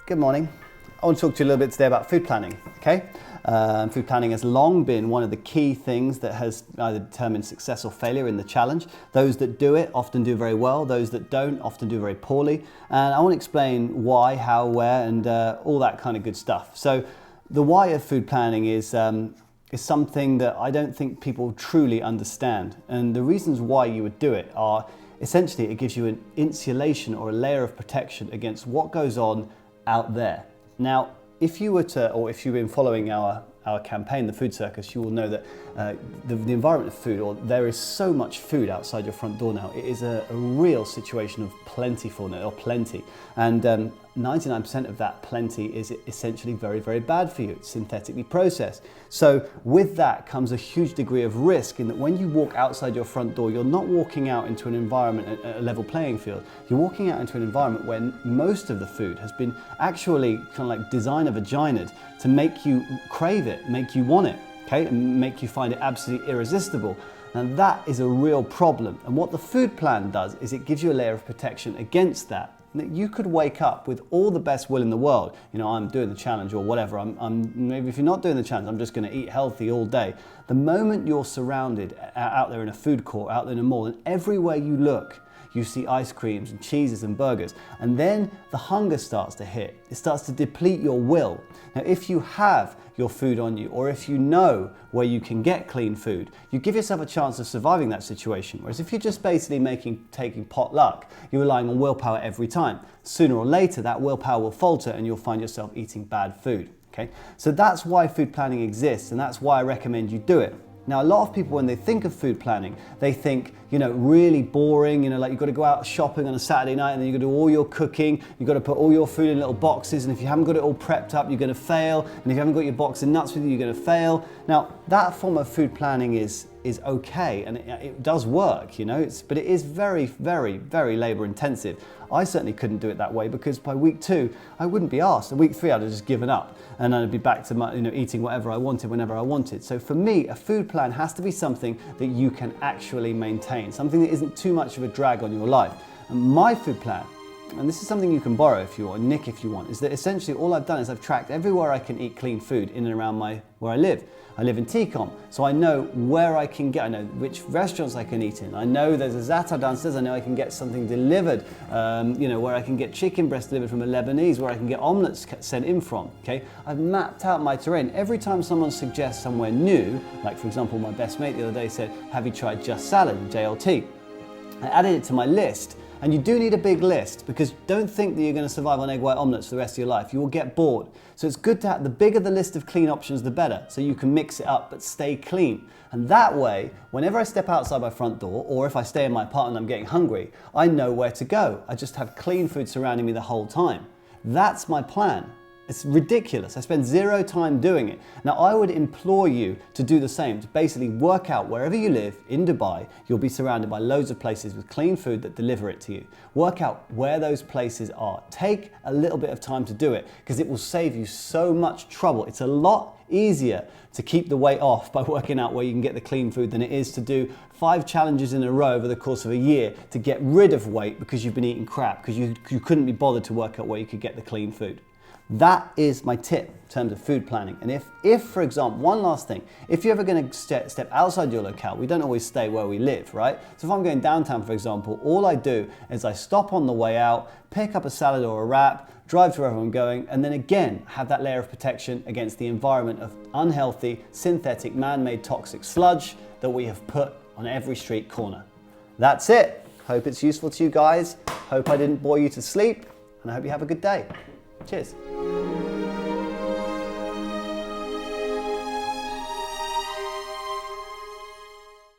Good morning. I want to talk to you a little bit today about food planning, okay? Food planning has long been one of the key things that has either determined success or failure in the challenge. Those that do it often do very well, those that don't often do very poorly. And I want to explain why, how, where, and all that kind of good stuff. So the why of food planning is something that I don't think people truly understand. And the reasons why you would do it are essentially it gives you an insulation or a layer of protection against what goes on out there. Now, if you were to, or if you've been following our campaign, The Food Circus, you will know that the environment of food, or there is so much food outside your front door now. It is a real situation of plentifulness, or plenty. And 99% of that plenty is essentially very, very bad for you. It's synthetically processed. So with that comes a huge degree of risk in that when you walk outside your front door, you're not walking out into an environment, a level playing field. You're walking out into an environment where most of the food has been actually kind of like designer vaginaed to make you crave it, make you want it, okay, and make you find it absolutely irresistible. And that is a real problem. And what the food plan does is it gives you a layer of protection against that. That you could wake up with all the best will in the world. You know, I'm doing the challenge or whatever. Maybe if you're not doing the challenge, I'm just going to eat healthy all day. The moment you're surrounded out there in a food court, out there in a mall, and everywhere you look, you see ice creams and cheeses and burgers. And then the hunger starts to hit. It starts to deplete your will. Now, if you have your food on you, or if you know where you can get clean food, you give yourself a chance of surviving that situation. Whereas if you're just basically taking pot luck, you're relying on willpower every time. Sooner or later, that willpower will falter and you'll find yourself eating bad food. Okay? So that's why food planning exists, and that's why I recommend you do it. Now, a lot of people, when they think of food planning, they think, you know, really boring, you know, like you've got to go out shopping on a Saturday night and then you've got to do all your cooking, you've got to put all your food in little boxes, and if you haven't got it all prepped up, you're going to fail, and if you haven't got your box of nuts with you, you're going to fail. Now, that form of food planning is okay, and it does work, you know, but it is very, very, very labor intensive. I certainly couldn't do it that way because by week 2, I wouldn't be asked. And week 3, I'd have just given up and I'd be back to eating whatever I wanted whenever I wanted. So for me, a food plan has to be something that you can actually maintain, something that isn't too much of a drag on your life. And my food plan, and this is something you can borrow if you want, nick if you want, is that essentially all I've done is I've tracked everywhere I can eat clean food in and around where I live. I live in Tecom, so I know where I can get, I know which restaurants I can eat in. I know there's a Za'atar downstairs, I know I can get something delivered, where I can get chicken breast delivered from a Lebanese, where I can get omelets sent in from, okay? I've mapped out my terrain. Every time someone suggests somewhere new, like for example, my best mate the other day said, have you tried Just Salad, JLT? I added it to my list. And you do need a big list, because don't think that you're going to survive on egg white omelettes for the rest of your life. You will get bored. So it's good to have, the bigger the list of clean options, the better. So you can mix it up, but stay clean. And that way, whenever I step outside my front door, or if I stay in my apartment and I'm getting hungry, I know where to go. I just have clean food surrounding me the whole time. That's my plan. It's ridiculous. I spend 0 time doing it. Now, I would implore you to do the same, to basically work out wherever you live in Dubai, you'll be surrounded by loads of places with clean food that deliver it to you. Work out where those places are. Take a little bit of time to do it, because it will save you so much trouble. It's a lot easier to keep the weight off by working out where you can get the clean food than it is to do 5 challenges in a row over the course of a year to get rid of weight because you've been eating crap, because you couldn't be bothered to work out where you could get the clean food. That is my tip in terms of food planning. And if for example, one last thing, if you're ever going to step outside your locale, we don't always stay where we live, right? So if I'm going downtown, for example, all I do is I stop on the way out, pick up a salad or a wrap, drive to wherever I'm going, and then again, have that layer of protection against the environment of unhealthy, synthetic, man-made toxic sludge that we have put on every street corner. That's it. Hope it's useful to you guys. Hope I didn't bore you to sleep, and I hope you have a good day. Cheers.